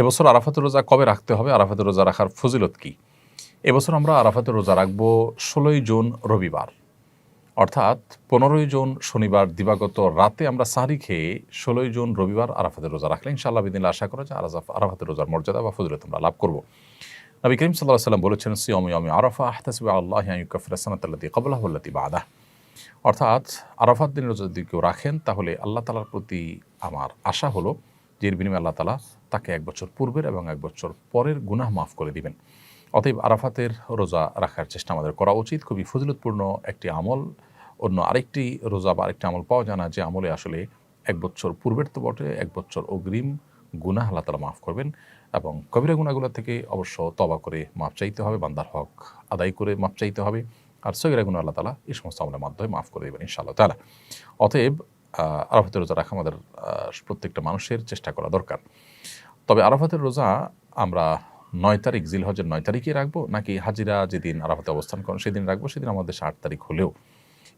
এবছর আরাফাতের রোজা কবে রাখতে হবে, আরাফাতের রোজা রাখার ফজিলত কী? এবছর আমরা আরাফাতের রোজা রাখব 16ই জুন রবিবার, অর্থাৎ 15ই জুন শনিবার দিবাগত রাতে আমরা সাহরি খেয়ে 16ই জুন রবিবার আরাফাতের রোজা রাখলে ইনশাআল্লাহ বিদিনিল্লাহ আশা করা যায় আরাফাতের রোজার মর্যাদা বা ফজিলত আমরা লাভ করব। নবী করিম সাল্লাল্লাহু আলাইহি ওয়াসাল্লাম বলেছেন, সিয়ামু ইয়াউমি আরাফা আহতাসিবু আলাল্লাহি আন ইউকাফিরা সানাতাল্লাতী ক্বাবলাহু ওয়াল্লাতী বা'দাহু। অর্থাৎ আরাফাত দিনের রোজা যদি কেউ রাখেন তাহলে আল্লাহ তাআলার প্রতি আমার আশা হলো যে এর বিনিময়ে আল্লাহ তাআলা তাকে 1 বছর পূর্বের এবং 1 বছর পরের গুনাহ মাফ করে দিবেন। অতএব আরাফাতের রোজা রাখার চেষ্টা আমাদের করা উচিত। খুবই ফজিলতপূর্ণ একটি আমল। অন্য আরেকটি রোজা বা আরেকটি আমল পাওয়া যায় না যে আমলে আসলে 1 বছর পূর্বের তো বটে, 1 বছর অগ্রিম গুনাহ আল্লাহ তাআলা মাফ করবেন এবং কবিরা গুনাহগুলো থেকে অবশ্য তওবা করে মাফ চাইতে হবে, বান্দার হক আদায় করে মাফ চাইতে হবে। আর সগীরা গুনাহ আল্লাহ তাআলা এই সমস্ত আমলের মাধ্যমে মাফ করে দেবেন ইনশাআল্লাহ তাআলা। অতএব আরাফাতের রোজা রাখা আমাদের প্রত্যেকটা মানুষের চেষ্টা করা দরকার। তবে আরাফাতের রোজা আমরা 9 তারিখ, জিলহজের 9 তারিখে রাখবো নাকি হাজিরা যেদিন আরাফাতে অবস্থান করেন সেদিন রাখবো, সেদিন আমাদের 8 তারিখ হলেও,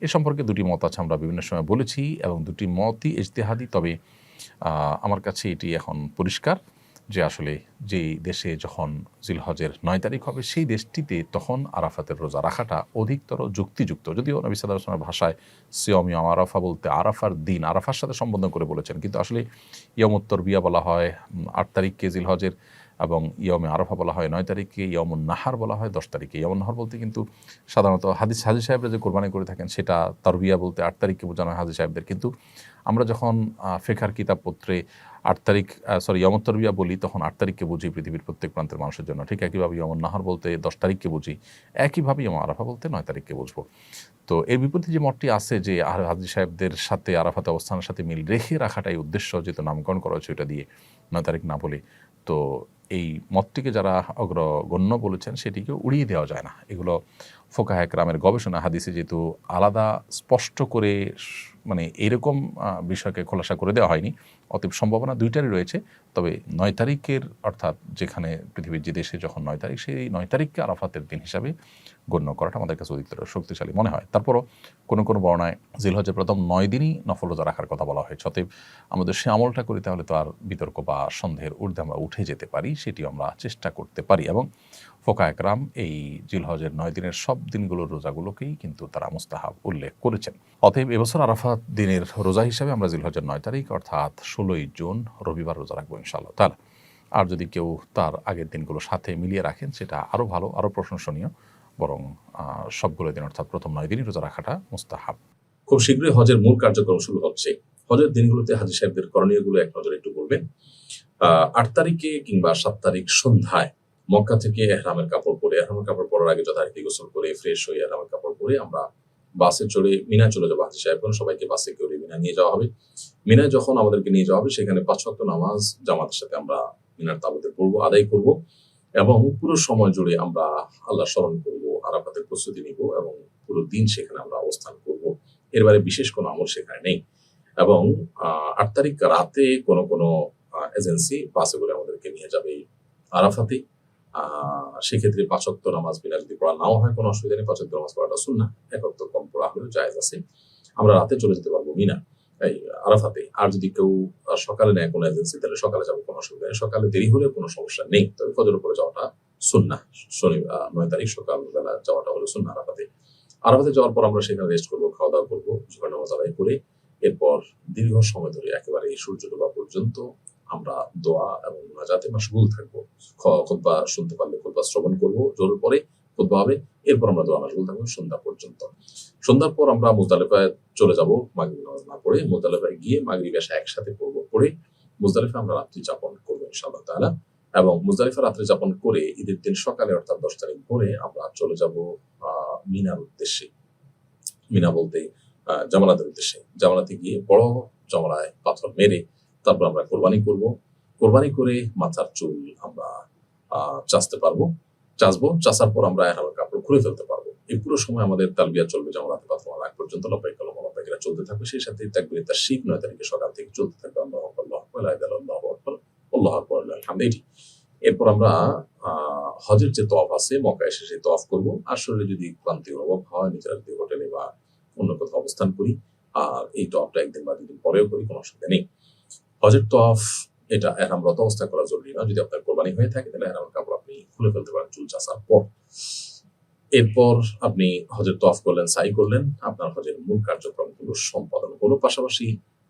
এ সম্পর্কে দুটি মত আছে, আমরা বিভিন্ন সময় বলেছি এবং দুটি মতই ইজতিহাদি। তবে আমার কাছে এটি এখন পরিষ্কার যে আসলে যেই দেশে যখন জিলহজের 9 তারিখ হবে সেই দেশটিতে তখন আরাফাতের রোজা রাখাটা অধিকতর যুক্তিযুক্ত। যদিও নবী সাল্লাল্লাহু আলাইহি ওয়াসাল্লামের ভাষায় সিয়াম ইয়াউম আরাফা বলতে আরাফার দিন, আরাফার সাথে সম্বোধন করে বলেছেন, কিন্তু আসলে ইয়াউমুত তারবিয়া বলা হয় 8 তারিখকে জিলহজের, এবং ইয়াউমে আরাফা বলা হয় 9 তারিখে, ইয়াউমুন নাহার বলা হয় 10 তারিখে। ইয়াউমুন নাহার বলতে কিন্তু সাধারণত হাজি সাহেবরা যে কোরবানি করে থাকেন সেটা তারবিয়া বলতে 8 তারিখকে বোঝানো হয় হাজি সাহেবদের, কিন্তু আমরা যখন ফিকহের কিতাবপত্রে 8 তারিখ ইয়াউমুত তারবিয়া বলি তখন 8 তারিখকে বুঝি পৃথিবীর প্রত্যেক প্রান্তের মানুষের জন্য। ঠিক একইভাবে ইয়াউমুন নাহার বলতে 10 তারিখকে বুঝি, একইভাবে ইয়াউম আরাফা বলতে 9 তারিখকে বুঝবো। তো এর বিপরীতে যে মতটি আছে যে হাজি সাহেবদের সাথে আরাফাতে অবস্থানের সাথে মিল রেখে রাখাটাই উদ্দেশ্য, যেহেতু নামকরণ করা হয়েছে ওইটা দিয়ে 9 তারিখ না বলে, তো এই মতটিকে যারা অগ্রগণ্য বলেছেন সেটিকে উড়িয়ে দেওয়া যায় না। এগুলো ফোকাহে কেরামের গবেষণা, হাদিসে যেহেতু আলাদা স্পষ্ট করে মানে এরকম বিষয়কে খোলাসা করে দেওয়া হয়নি, অতএব সম্ভাবনা দুইটারই রয়েছে। তবে 9 তারিখের, অর্থাৎ যেখানে পৃথিবীর যে দেশে যখন 9 তারিখ, সেই 9 তারিখকে আরাফাতের দিন হিসাবে গণ্য করাটা আমাদের কাছে অধিকতর শক্তিশালী মনে হয়। তারপরও কোনো কোনো বর্ণায় জিলহজের প্রথম 9 দিনই নফল রোজা রাখার কথা বলা হয়েছে। অতএব আমাদের সে আমলটা করি তাহলে তো আর বিতর্ক বা সন্দেহের ঊর্ধ্বে আমরা উঠে যেতে পারি, সেটিও আমরা চেষ্টা করতে পারি। এবং ফোকায়ে কেরাম এই জিলহজের 9 দিনের সব দিনগুলোর রোজাগুলোকেই কিন্তু তারা মুস্তাহাব উল্লেখ করেছেন। অতএব এবছর আরাফাত দিনের রোজা হিসাবে আমরা জিলহজের 9 তারিখ অর্থাৎ 16ই জুন রবিবার রোজা রাখবো ইনশাআল্লাহ তাআলা। আর যদি কেউ তার আগের দিনগুলোর সাথে মিলিয়ে রাখেন সেটা আরও ভালো, আরও প্রশংসনীয়, বরং সবগুলো দিন অর্থাৎ প্রথম 9 দিনই রোজা রাখাটা মুস্তাহাব। খুব শীঘ্রই হজের মূল কার্যক্রম শুরু হচ্ছে। হজের দিনগুলোতে হাজী সাহেবদের করণীয়গুলো এক নজরে একটু বলবেন। 8 তারিখে কিংবা 7 তারিখ সন্ধ্যায় মক্কা থেকে এহরামের কাপড় পরে, এহরামের কাপড় পরার আগে যথারীতি গোসল করে ফ্রেশ হয়ে এহরামের কাপড় পরে আমরা বাসে চড়ে মিনায় চলে যাবো। হাজী সাহেবগণ সবাইকে বাসে করে মিনায় নিয়ে যাওয়া হবে। মিনায় যখন আমাদেরকে নিয়ে যাওয়া হবে সেখানে 5 ওয়াক্ত নামাজ জামাতের সাথে আমরা মিনার তাঁবুতে পড়বো, আদায় করব এবং পুরো সময় জুড়ে আমরা আল্লাহ স্মরণ করব, আরাফাতের প্রস্তুতি নিব এবং পুরো দিন সেখানে আমরা অবস্থান করব। এর বাইরে বিশেষ কোনো আমল সেখানে নেই। এবং 8 তারিখ রাতে কোনো কোনো এজেন্সি বাসে করে আমাদেরকে নিয়ে যাবে আরাফাতে। সেক্ষেত্রে 5 ওয়াক্ত নামাজ বিনা যদি পড়া নাও হয় কোনো অসুবিধা নেই, 5 ওয়াক্ত নামাজ পড়াটা সুন্নাহ, 1 ওয়াক্ত কম পড়া হলেও জায়েজ আছে। আমরা রাতে চলে যেতে পারবো মিনা এই আরাফাতে। আর যদি কেউ সকালে নেয় কোনো এজেন্সি তাহলে সকালে যাবো, কোনো অসুবিধা নেই। সকালে দেরি হলে কোনো সমস্যা নেই, তবে ফজরের উপরে যাওয়াটা সুন্নাহ। 9 তারিখ সকালবেলা যাওয়াটা হলো সুন্নাহ আরাফাতে। আরাফাতে যাওয়ার পর আমরা সেখানে রেস্ট করবো, খাওয়া দাওয়া করবো, জোহর নামাজ আদায় করে এরপর দীর্ঘ সময় ধরে একেবারে সূর্য ডোবা পর্যন্ত আমরা দোয়া এবং মুনাজাতে মাশগুল থাকবো। খুতবা শুনতে পারলে খুতবা শ্রবণ করবো, জোহরের পরে খুতবা হবে, এরপর আমরা দোয়া মাশগুল থাকবো সন্ধ্যা পর্যন্ত। সন্ধ্যার পর আমরা মুজদালিফায় চলে যাব মাগরিব নামাজ না পড়ে। মুজদালিফায় গিয়ে মাগরিব এশা একসাথে পড়বো, পড়ে মুজদালিফায় আমরা রাত্রি যাপন করবো ইনশাআল্লাহ তাআলা। এবং মুজদালিফা রাত্রি যাপন করে ঈদের দিন সকালে অর্থাৎ 10 তারিখ ভোরে আমরা চলে যাব মিনার উদ্দেশ্যে। মিনা বলতে জামালাতের উদ্দেশ্যে। জামালাতে গিয়ে বড় জমরায় পাথর মেরে তারপর আমরা কোরবানি করব। কোরবানি করে মাথার চুল আমরা চাচবো। চাচার পর আমরা এহরামের কাপড় খুলে ফেলতে পারবো। এই পুরো সময় আমাদের তালবিয়া চলবে জামালাতে পাথর মারা আগ পর্যন্ত। লব্বাইক আল্লাহুম্মা লব্বাইক চলতে থাকবে। সেই সাথে তাকবীরে তাশরিক 9 তারিখে সকাল থেকে চলতে থাকবে। আল্লাহু আকবার, আল্লাহু আকবার, লা ইলাহা ইল্লাল্লাহু আকবার, আল্লাহু আকবার, আলহামদুলিল্লাহ। এরপর আমরা হজের যে তওয়াফ আছে মক্কা এসে সেই তওয়াফ করব। আসলে যদি ক্লান্তি অনুভব হয় নিজের হোটেলে বা অন্য কোথাও অবস্থান করি, আর এই তওয়াফটা 1 দিন বা 2 দিন পরেও করি, কোনো অসুবিধা নেই। হজের তওয়াফ এটা এহরামরত অবস্থায় করা জরুরি না। যদি আপনার কোরবানি হয়ে থাকে তাহলে এহরামের কাপড় আপনি খুলে ফেলতে পারেন চুল চাচার পর। এরপর আপনি হজের তওয়াফ করলেন, সাই করলেন, আপনার হজের মূল কার্যক্রমগুলো সম্পাদন হলো। পাশাপাশি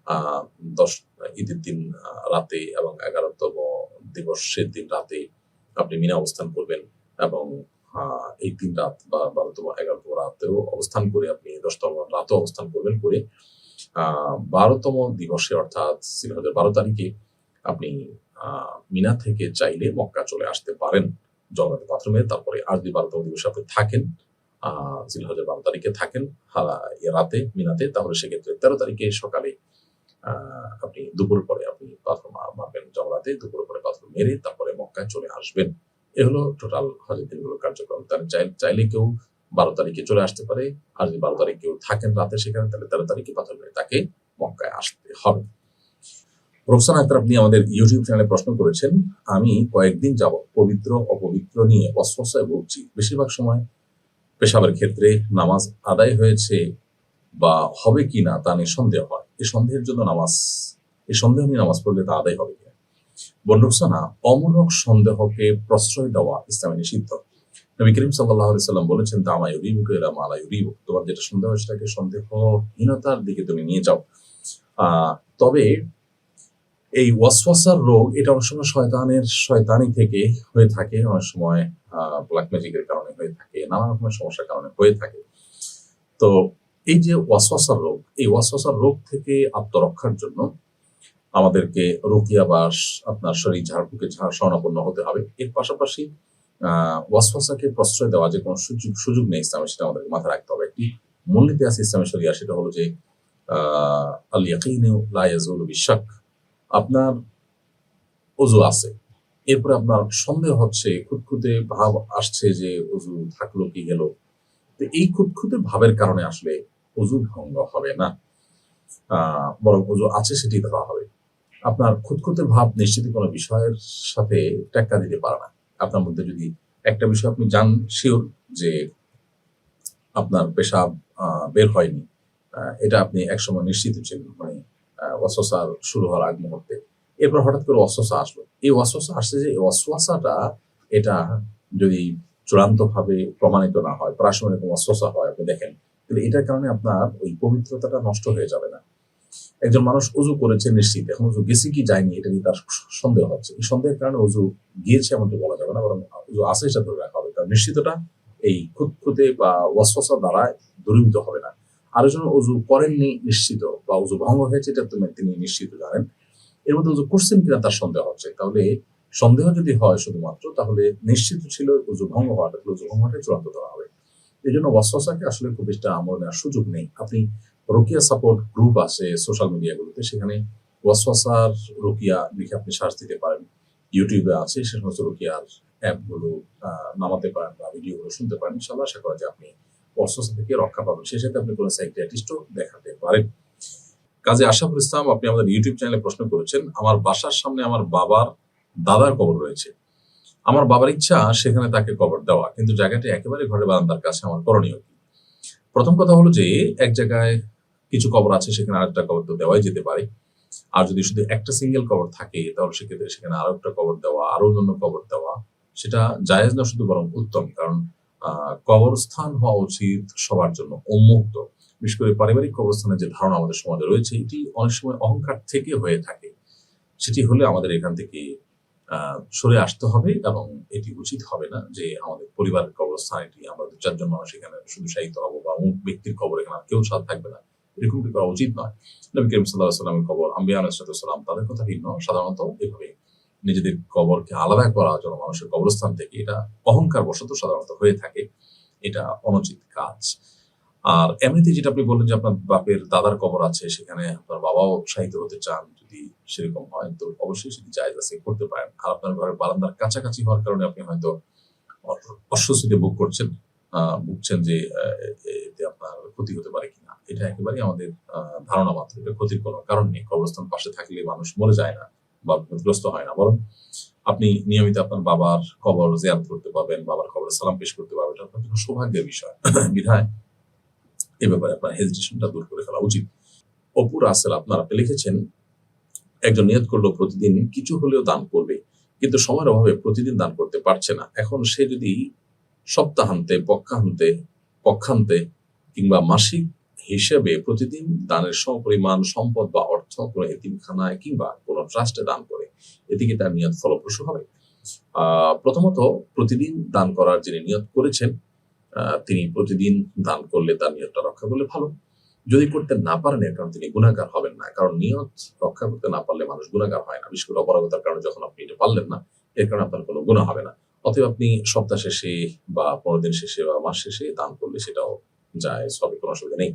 আহ 10 ঈদের দিন রাতে এবং 11তম দিবসের দিন রাতে আপনি মিনা অবস্থান করবেন এবং এই 3 রাত বা 12তম 11তম রাতেও অবস্থান করে আপনি 10তম রাতেও অবস্থান করবেন। করে 12তম দিবসে অর্থাৎ জিলহজের 12 তারিখে আপনি মিনা থেকে চাইলে মক্কা চলে আসতে পারেন জগন্নাথ পাথর মেরে। তারপরে আর যদি 12তম দিবসে আপনি থাকেন, জিলহজের 12 তারিখে থাকেন রাতে মিনাতে, তাহলে সেক্ষেত্রে 13 তারিখে সকালে আপনি দুপুরের পরে আপনি পাথর মারবেন জমরাতে, দুপুরের পরে পাথর মেরে তারপরে মক্কায় চলে আসবেন। এ হলো টোটাল হজের দিনগুলোর কার্যক্রম। তাহলে চাইলে কেউ 12 তারিখে চলে আসতে পারে, আর যদি 12 তারিখ কেউ থাকেন রাতে সেখানে, তাহলে 13 তারিখে পাথর মেরে তাকে মক্কায় আসতে হবে। রোকসানা আক্তার, আপনি আমাদের ইউটিউব চ্যানেলে প্রশ্ন করেছেন, আমি কয়েকদিন যাবৎ পবিত্র অপবিত্র নিয়ে ওয়াসওয়াসায় ভুগছি। বেশিরভাগ সময় পেশাবের ক্ষেত্রে নামাজ আদায় হয়েছে বা হবে কিনা তা নিয়ে সন্দেহ হয়। এই সন্দেহ নিয়ে নামাজ পড়লে তা আদায় হবে কিনা? রোকসানা, অমূলক সন্দেহকে প্রশ্রয় দেওয়া ইসলামে নিষিদ্ধ। নবী করিম সাল্লাল্লাহু আলাইহি সাল্লাম বলেছেন, তামা ইউরিবুকা ইলা মা লা ইউরিবুক, তোমার যেটা সন্দেহ সেটাকে সন্দেহহীনতার দিকে তুমি নিয়ে যাও। তবে এই ওয়াসওয়াসার রোগ এটা অনেক সময় শয়তানি থেকে হয়ে থাকে, অনেক সময় ব্ল্যাক ম্যাজিকের কারণে হয়ে থাকে, নানা রকমের সমস্যার কারণে হয়ে থাকে। তো এই যে ওয়াসওয়াসার রোগ, এই ওয়াসওয়াসার রোগ থেকে আত্মরক্ষার জন্য আমাদেরকে রুকিয়া বা আপনার শরীর ঝাড়ফুঁকে শরণাপন্ন হতে হবে। এর পাশাপাশি ওয়াসওয়াসাকে প্রশ্রয় দেওয়া যে কোনো সুযোগ নেই ইসলামে, সেটা আমাদেরকে মাথায় রাখতে হবে। একটি মূলনীতি আছে ইসলামের শরিয়া, সেটা হলো যে আল ইয়াকিনু লা ইয়াজুলু বিশাক। আপনার ওযু আছে, এরপরে আপনার সন্দেহ হচ্ছে, খুঁতখুঁতে ভাব আসছে যে ওযু থাকলো কি গেল, তো এই খুঁতখুঁতে ভাবের কারণে আসলে ওযু ভঙ্গ হবে না, বরং ওযু আছে সেটি ধরা হবে। আপনার খুঁতখুঁতে ভাব নিশ্চিত কোনো বিষয়ের সাথে টেক্কা দিতে পারে না। আপনার মধ্যে যদি একটা বিষয় আপনি শিওর যে আপনার পেশাব বের হয়নি, এটা আপনি একসময় নিশ্চিত ছিলেন, মানে ওয়াসওয়াসা শুরু হওয়ার আগ মুহূর্তে, এরপর হঠাৎ করে ওয়াসওয়াসা আসলো। এই ওয়াসওয়াসা আসছে যে এই ওয়াসওয়াসাটা এটা যদি চূড়ান্তভাবে প্রমাণিত না হয়, প্রায় সময় এরকম ওয়াসওয়াসা হয়, আপনি দেখেন, তাহলে এটার কারণে আপনার ওই পবিত্রতাটা নষ্ট হয়ে যাবে না। একজন মানুষ ওযু করেছে নিশ্চিত, এখন ওযু গেছে কি যায়নি এটা নিয়ে তার সন্দেহ হচ্ছে, এই সন্দেহের কারণে ওযু গিয়েছে এমনটি বলা যাবে না, বরং ওযু আছে সেটা ধরে রাখা হবে, কারণ নিশ্চিতটা এই খুঁতখুঁতে বা ওয়াসওয়াসা দ্বারা দূরীভূত হবে না। আরেকজন ওযু করেননি নিশ্চিত বা ওযু ভঙ্গ হয়েছে এটা তিনি নিশ্চিত জানেন, এর মধ্যে ওযু করছেন কিনা তার সন্দেহ হচ্ছে, তাহলে সন্দেহ যদি হয় শুধুমাত্র, তাহলে নিশ্চিত ছিল ওযু ভঙ্গ হওয়াটাকে চূড়ান্ত ধরা হবে। এই জন্য ওয়াসওয়াসাকে আসলে খুব বেশি আমল নেওয়ার সুযোগ নেই। আপনি রুকিয়া সাপোর্ট গ্রুপ আছে সোশ্যাল মিডিয়াগুলোতে, সেখানে ওয়াসওয়াসার রুকিয়া লিখে আপনি সার্চ দিতে পারেন। ইউটিউবে আছে সে সমস্ত রুকিয়ার অ্যাপগুলো নামাতে পারেন বা ভিডিওগুলো শুনতে পারেন। ইনশাআল্লাহ আশা করা যায় আপনি ওয়াসওয়াসা থেকে রক্ষা পাবেন। সেই সাথে আপনি কোনো সাইকিয়াট্রিস্টও দেখাতে পারেন। কাজী আশরাফুল ইসলাম, আপনি আমাদের ইউটিউব চ্যানেলে প্রশ্ন করেছেন, আমার বাসার সামনে আমার বাবার দাদার কবর রয়েছে। আমার বাবার ইচ্ছা সেখানে তাকে কবর দেওয়া, কিন্তু জায়গাটি একেবারে ঘরের বারান্দার কাছে, আমার করণীয় কি? প্রথম কথা হলো যে এক জায়গায় কিছু কবর আছে, সেখানে আরেকটা কবর তো দেওয়াই যেতে পারে। আর যদি শুধু একটা সিঙ্গেল কবর থাকে, তাহলে সেক্ষেত্রে সেখানে আরো একটা কবর দেওয়া, আরো অন্যান্য কবর দেওয়া, সেটা জায়েজ না শুধু, বরং উত্তম। কারণ কবরস্থান হওয়া উচিত সবার জন্য উন্মুক্ত। বিশেষ করে পারিবারিক কবরস্থানের যে ধারণা আমাদের সমাজে রয়েছে, এটি অনেক সময় অহংকার থেকে হয়ে থাকে। সেটি হলে আমাদের এখান থেকে সরে আসতে হবে, এবং এটি উচিত হবে না যে আমাদের পরিবারের কবরস্থান এটি, আমরা 2-4 জন মানুষ এখানে শুধু শায়িত হবো, বা অমুক ব্যক্তির কবর এখানে কেউ সাথে থাকবে না, এরকমটি করা উচিত নয়। নবী করিম সাল্লাল্লাহু আলাইহি ওয়াসাল্লামের কবর, আম্বিয়া আলাইহিস সালাম, তাদের কথা ভিন্ন। সাধারণত এভাবে নিজেদের কবরকে আলাদা করা জন্য মানুষের কবরস্থান থেকে, এটা অহংকার বশত সাধারণত হয়ে থাকে, এটা অনুচিত কাজ। আর এমনিতে যেটা আপনি বললেন যে আপনার বাপের দাদার কবর আছে, সেখানে আপনার বাবাও শায়িত হতে চান, যদি সেরকম হয় তো অবশ্যই সেটি জায়েজ আছে, করতে পারেন। আর আপনার ঘরের বারান্দার কাছাকাছি হওয়ার কারণে আপনি হয়তো অস্বস্তিতে ভুগছেন যে এতে আপনার ক্ষতি হতে পারে কিনা, এটা একেবারেই আমাদের ধারণা মাত্র, এটা ক্ষতির কোনো কারণ নেই। কবরস্থান পাশে থাকলে মানুষ মরে যায় না বা বিপদগ্রস্ত হয় না, বরং আপনি নিয়মিত আপনার বাবার কবর জিয়ারত করতে পারবেন, বাবার কবরে সালাম পেশ করতে পারবেন, এটা আপনার জন্য সৌভাগ্যের বিষয়। বিধায় এ ব্যাপারে আপনার হেজিটেশনটা দূর করে ফেলা উচিত। অপু রাসেল, আপনি লিখেছেন, একজন নিয়ত করলো প্রতিদিন কিছু হলেও দান করবে, কিন্তু সময়ের অভাবে প্রতিদিন দান করতে পারছে না। এখন সে যদি সপ্তাহান্তে, পক্ষান্তে কিংবা মাসিক হিসেবে প্রতিদিন দানের সমপরিমাণ সম্পদ বা অর্থ কোনো এতিমখানায় কিংবা কোনো ট্রাস্টে দান করে, এতে কি তার নিয়ত ফলপ্রসূ হবে? প্রথমত, প্রতিদিন দান করার যিনি নিয়ত করেছেন তিনি প্রতিদিন দান করলে তার নিয়তটা রক্ষা করলে ভালো। যদি করতে না পারেন, এর কারণে তিনি গুনাহগার হবেন না। কারণ নিয়ত রক্ষা করতে না পারলে মানুষ গুনাহগার হয় না। বিশেষ করে অপারগতার কারণে যখন আপনি এটা পারলেন না, এর কারণে আপনার কোনো গুনাহ হবে না। অতএব আপনি সপ্তাহ শেষে বা 15 দিন শেষে বা মাস শেষে দান করলে সেটাও জায়েজ হবে, কোনো অসুবিধা নেই।